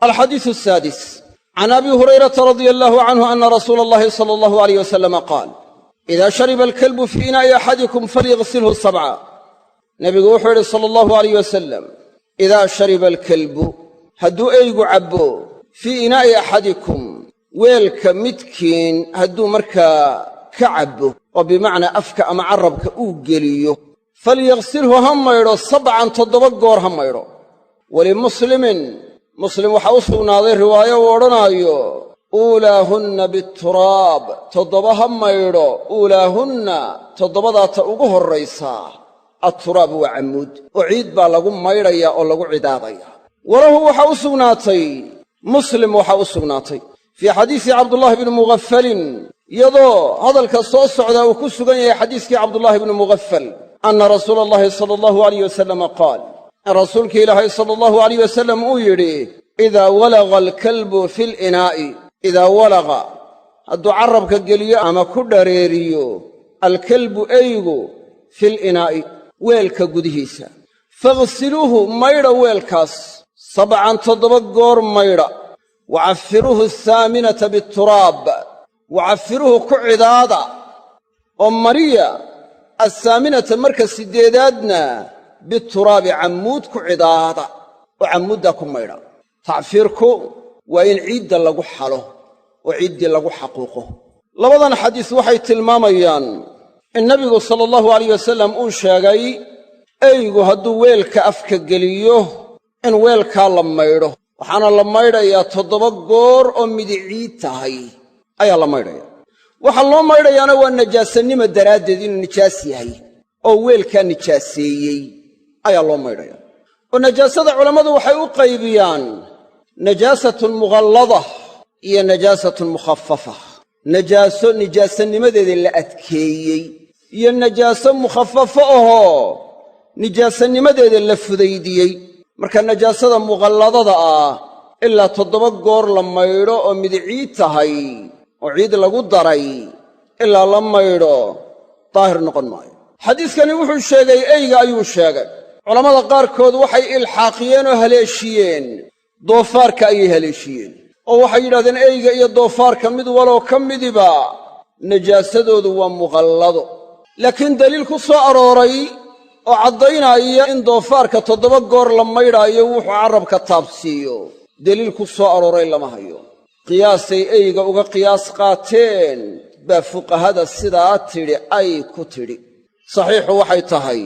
الحديث السادس عن أبي هريرة رضي الله عنه أن رسول الله صلى الله عليه وسلم قال: إذا شرب الكلب في إناء أحدكم فليغسله 7. نبي وحده صلى الله عليه وسلم إذا شرب الكلب هدو أيقو عبو في إناء أحدكم ويلك متكين هدو مركا كعبو وبمعنى أفك أما عربك أوقليه فليغسله هم يرو 7 تضبقور هم يرو. ولمسلم مسلم وحوصه ناظر رواية ورنايو أولاهن بالتراب تضبهم يرو أولاهن تضبضات أقوه الرئيسة التراب وعمود أعيد بالغم ميريا أو لغو عداديا. وله وحوصه ناطي مسلم وحوصه ناطي في حديث عبد الله بن مغفل يضو هذا الكسوس عدا وكسغن حديث عبد الله بن مغفل أن رسول الله صلى الله عليه وسلم قال: رسولك إلهي صلى الله عليه وسلم يري إذا ولغ الكلب في الإناء إذا ولغ هدو عربك قليا أما كدريريو الكلب أيغو في الإناء ويلك قدهيسا فاغسلوه ميرا ويلكاس 7 تضبقور ميرا وعفروه 8 بالتراب وعفروه كعدادا ومريا 8 مركز سديدادنا بالتراب عمود كعدادا وعمودكم ميرا. تعفيركو وإن عيد لغو حاله وعيد لغو حقوقه. لبضان حديث وحي تلماميان النبي صلى الله عليه وسلم أوشاقي أيغو هدو ويلك أفك قليوه إن ويلك لميره وحانا لميره يا تضبقور أمدي عيد تهي أي لميره وحان لميره يانا والنجاسة نما درادة دين النجاسي هاي أو ويلك النجاسي أي لميره. والنجاسة علماء وحيو قيبيان نجاسة مغلظة هي نجاسة مخففة. نجاسة نمدد اللي أتكيي هي النجاسة مخففة نجاسة نمدد اللي فذيدي مركا النجاسة مغلظة إلا تضبقور لما يرو مدعيتهاي وعيد لغو دري إلا لما يرو طاهر نقن ماي. حديث كان يوحو الشيغي أيغا أيو الشيغي علماء قاركود وحي إلحاقيين وهليشيين دوفارك أي هليشيين oo waxay yiraahdeen eyga iyo doofaarka mid walo kamidiba najaasadoodu waa muqallado laakiin daliil ku soo arooray oo cadeynaya in doofaarka 7 goor la maydhaayo wuxuu carabka taabsiyo daliil ku soo arooray lama hayo. qiyaasay eyga uga qiyaas qaateen ba fuqahada sidaa tiri ay ku tiri saxiixu waxay tahay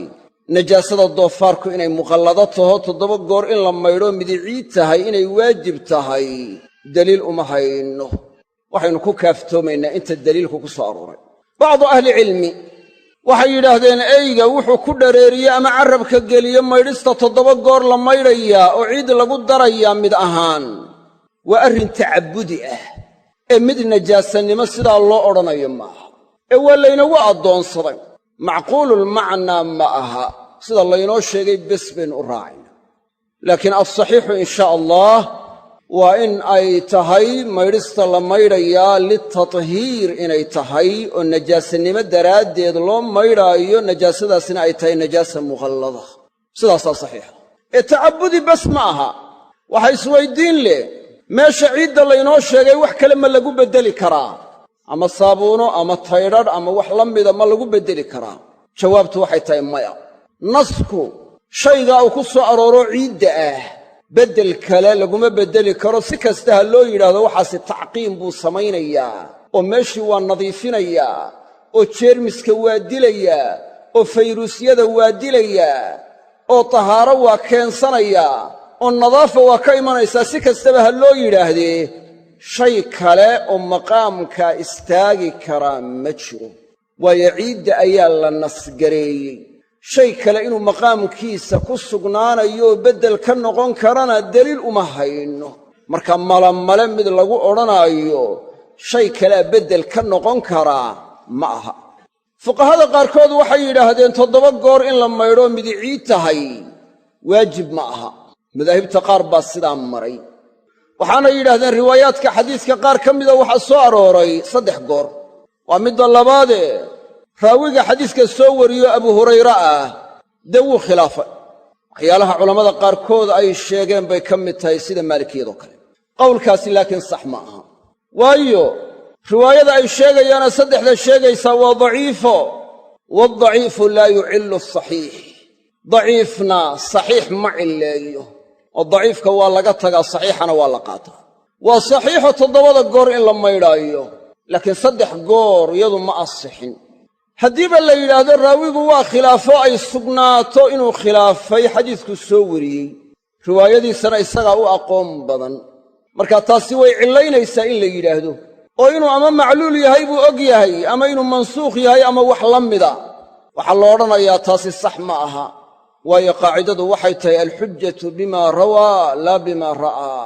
najaasada doofaarku inay muqallado taho 7 goor in la maydho midicii tahay inay waajib tahay دليل أمهينه وحين كافتومين أنت الدليل كساروره. بعض أهل علمي وحي يراهدين أيغا وحو كدريريا أما عربك قليا ما يرسط تضبقور لما يريا أعيد لقد دريا مد أهان وأرن تعبدي مد النجاسة نمسد الله أرنا يماه أولا ينوى الدون صرين معقول المعنى معها سيد الله ينوشي باسم أراعين. لكن الصحيح إن شاء الله وإن أي تهي ميرست لميريا للتطهير إن أي تهي والنجاسة نمد دراد يدلون ميريا النجاسة دا سنة أي تهي نجاسة مغلظة سلاسة صحيحة. التعبدي بس معها وحيث ويدين لي ما شعيد الله ينوشي وح كلمة لقو بدلي كرا أما الصابونو أما الطيرار أما وحلم إذا ما لقو بدلي كرا جوابته وحي تهي ميا نسكو شيء ذا أكسو أرورو عيد بدل كلا لقوم بدل كرو سكسته لو يراهdo waxaas tacqiim buu sameeynaya oo meeshii waa nadiifinaya oo jeermiska waa dilaya oo fayruusyada waa dilaya oo tahaaro waa keensanaya oo nadaafo waa ka imanaysa sikastaba loo yiraahdee shay kale oo maqaamka istaagi kara ma jiro waa ciid ayaa la nasgareeyay shay kale inuu maqaamkiisa ku sugnaanayo bedel ka noqon karana daliil uma hayno marka malamale mid lagu oranayo shay kale bedel ka noqon kara ma aha. fuqahada qaarkood waxay yiraahdeen 7 goor in la maydho midicii tahay waajib ma aha. madaahibta qaar baa sidaa maray waxaana yiraahdeen riwaayaadka xadiiska qaar kamida waxa soo arooray 3 goor waa mid labaade راويga xadiiska soo wariyo Abu Hurayra dawu khilaafa waxyaalaha culimada qaar kood ay sheegeen bay kamid tahay sida maalikiyada kale qowlkaasi laakiin sax ma aha waayo riwaayada ay sheegayaana saddexda sheegaysaa waa daciifo waadaciifu laa yucillu asaxiix daciifna saxiix ma cilleeyo oo daciifka waa laga tagaa saxiixana waa la qaataa waa saxiixo 7 goor in la maydhaayo laakiin 3 goor iyadu ma asixin haddiiba la yidhaahdo raawigu waa khilaafo ay sugnaato inuu khilaafay xadiisku soo wariyey riwaayadiisana isagaa u aqoon badan marka taasi way cillaynaysaa in la yidhaahdo oo inuu ama macluul yahay buu og yahay ama inuu mansuukh yahay ama wax la mida waxaa lo odhanayaa taasi sax ma aha waayo qaacidadu waxay tahay alxujjatu bimaa rawaa laa bimaa ra'aa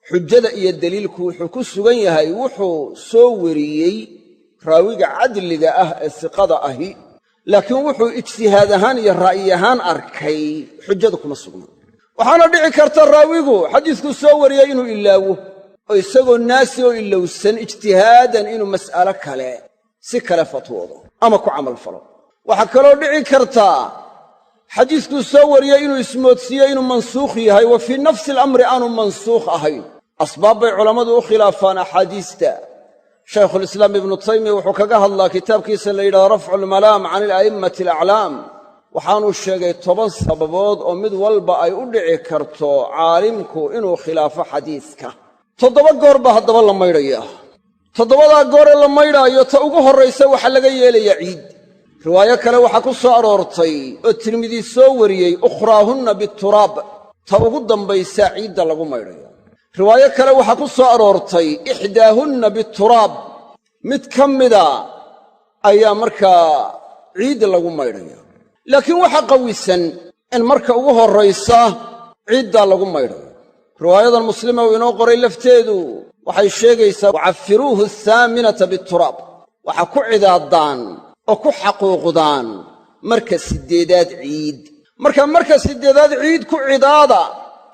xujjada iyo daliilku wuxuu ku sugan yahay wuxuu soo wariyey raawiga cadliga ah ee siqada ahi laakiin wuxuu ijtihaad ahaan iyo ra'yi ahaan arkay xujjadu kuma sugna waxaana dhici karta raawigu xadiisku soo wariyey inuu ilaawo oo isagoo naasi oo ilowsan ijtihaadan inuu mas'alo kale si kale fatwoodo ama ku camal falo waxaa kaloo dhici karta xadiiskuu soo wariyey inuu ismoodsiiyey inuu mansuukh yahay wa fii nafsi alamri aanu mansuukh ahayn asbaab bay culammadu u khilaafaan axaadiista shaykhulislaam ibnu taymiya wuxuu kaga hadlaa kitaabkiisa la yidhahdo rafcu almalaam can ila'immati alaclaam waxaanuu sheegay 10 sababood oo mid walba ay u dhici karto caalimku inuu khilaafo xadiiska 7 goor baa haddaba la maydhayaa 7daa gooree la maydhaayo ta ugu horraysa waxaa laga yeelayaa ciid riwaayo kale waxaa ku soo aroortay oo tirmidi soo wariyey ukhraahunna bituraab ta ugu dambaysaa ciidda lagu maydhaya riwaayo kale waxaa ku soo aroortay ixdaahunna bituraab mid ka mida ayaa markaa ciid lagu maydhaya laakiin waxa qawisan in marka ugu horraysa ciiddaa lagu maydhayo riwaayadan muslima uu inoo qoray lafteedu waxay sheegaysaa wacafiruuhu ahaaminata bituraab waxaa ku cidaadaan oo ku xaquuqdaan marka 8aad ciid marka 8aad ciid ku cidaada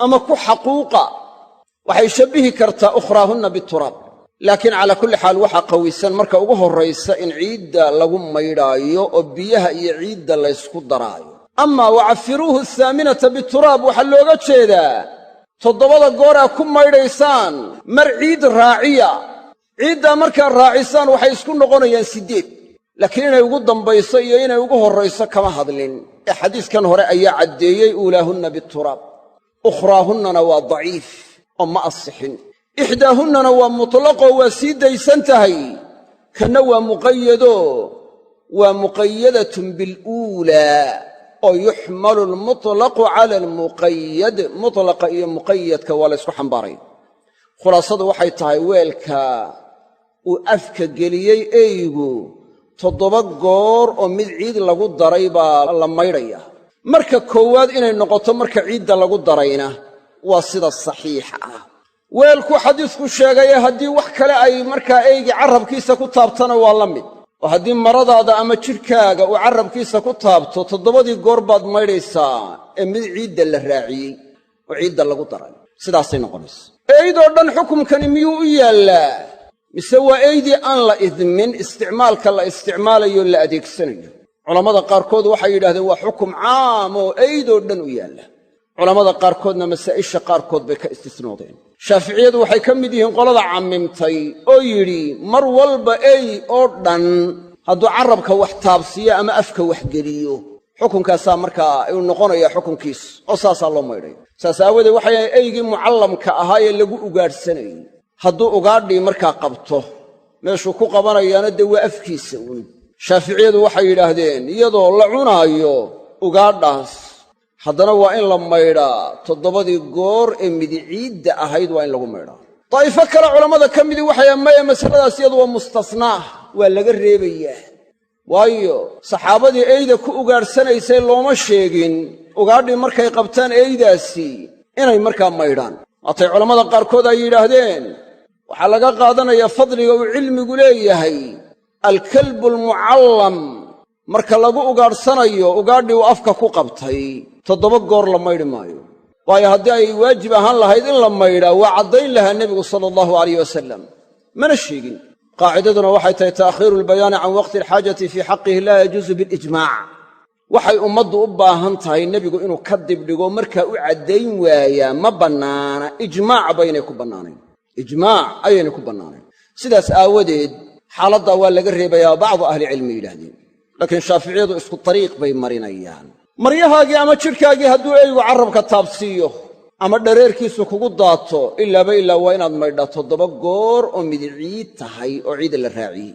ama ku xaquuqa waxay shabbihi kartaa ukhraahunna bituraab laakiin calaa kulli xaal waxaa qawisan marka ugu horraysa in ciidda lagu maydhaayo oo biyaha iyo ciidda laysku daraayo amaa wacafiruuhu ahaaminata bituraab waxaa looga jeedaa 7 gooraa ku maydhaysaan mar ciid raaciya ciiddaa markaa raacisaan waxay isku noqonayaan 8 laakiin inay ugu dambayso iyo inay ugu horrayso kama hadlin ee xadiiskan hore ayaa caddeeyey uulaahunna bituraab ukhraahunnana waa daciif oo ma asixin ixdaahunnana waa mutlaqoo waa sii daysan tahay kanna waa muqayado waa muqayadatun biluulaa oo yuxmalu almutlaqu cala almuqayad mutlaqa iyo muqayadka waa la ysku xambaaray khulaasadu waxay tahay weelka uu afka geliyey eygu 7 goor oo mid ciid lagu daray baa la maydhaya marka koowaad inay noqoto marka ciidda lagu darayna waa sida saxiixa ah weelku xadiisku sheegaye haddii wax kale ay markaa eygii carrabkiisa ku taabtana waa la mid oo haddii maradaada ama jidhkaaga uu carrabkiisa ku taabto 7 goor baad maydhaysaa ee mid ciidda la raaciyey oo ciidda lagu daray sidaasay noqonaysa eydoo dhan xukumkani miyuu u yaallaa mise waa eydii aan la idmin isticmaalka la isticmaalayo la adeegsanayo culammada qaarkood waxay yidhahdeen waa xukum caam oo eydoo dhan u yaalla culammada qaarkoodna masaa'isha qaarkood bay ka istisnoodeen shaaficiyadu waxay ka mid yihiin qolada cammimtay oo yidhi mar walba ey oo dhan hadduu carrabka wax taabsiiyo ama afka wax geliyo xukunkaasaa markaa uu noqonaya xukunkiis oo saasaa loo maydhay saas aawadeed waxay ahayn eygii mucallamka ahaa ee lagu ugaadhsanayey hadduu ugaadhii markaa qabto meeshuu ku qabanayaana dee waa afkiisa uun shaaficiyadu waxay yidhaahdeen iyadoo la cunaayo ugaadhaas haddana waa in la maydhaa 7 goor ee midiciidda ahayd waa in lagu maydhaa daa'ifo kale culammada ka midii waxay maya masaladaas iyadu waa mustasnaa waa laga reebayaa waayo saxaabadii eyda ku ugaadhsanaysay looma sheegin ugaadhii markay qabtaan eydaasi inay markaa maydhaan waatay culammada qaarkood ay yidhaahdeen waxaa laga qaadanayaa fadliga uu cilmigu leeyahay alkalbu almucallam marka lagu ugaadhsanayo ugaadhii uu afka ku qabtay 7 goor la maydhi maayo waayo haddii ay waajib ahaan lahayd in la maydhaa waa caddayn lahaa nebigu sala allahu alayh wasalam mana sheegin qaacidaduna waxay tahay ta'khiiru albayaani can waqti alxaajati fii xaqihi laa yajuusu bilijmaac waxay ummaddu u baahan tahay nebigu inuu ka dibdhigo markaa u caddayn waayaa ma bannaana ijmaac baynay ku bannaanayn ijmaac ayayna ku bannaanayn sidaas aawadeed xaaladdaa waa laga reebayaa bacdu ahlicilmi yidhaahdeen laakiin shaaficiyadu isku dariiq bay marinayaan maryahaagii ama jidhkaagii hadduu eygu carrabka taabsiiyo ama dhareerkiisu kugu daato ilaaba ilaa waa inaad maydhaa 7 goor oo midi ciid tahay oo ciida la raaciyey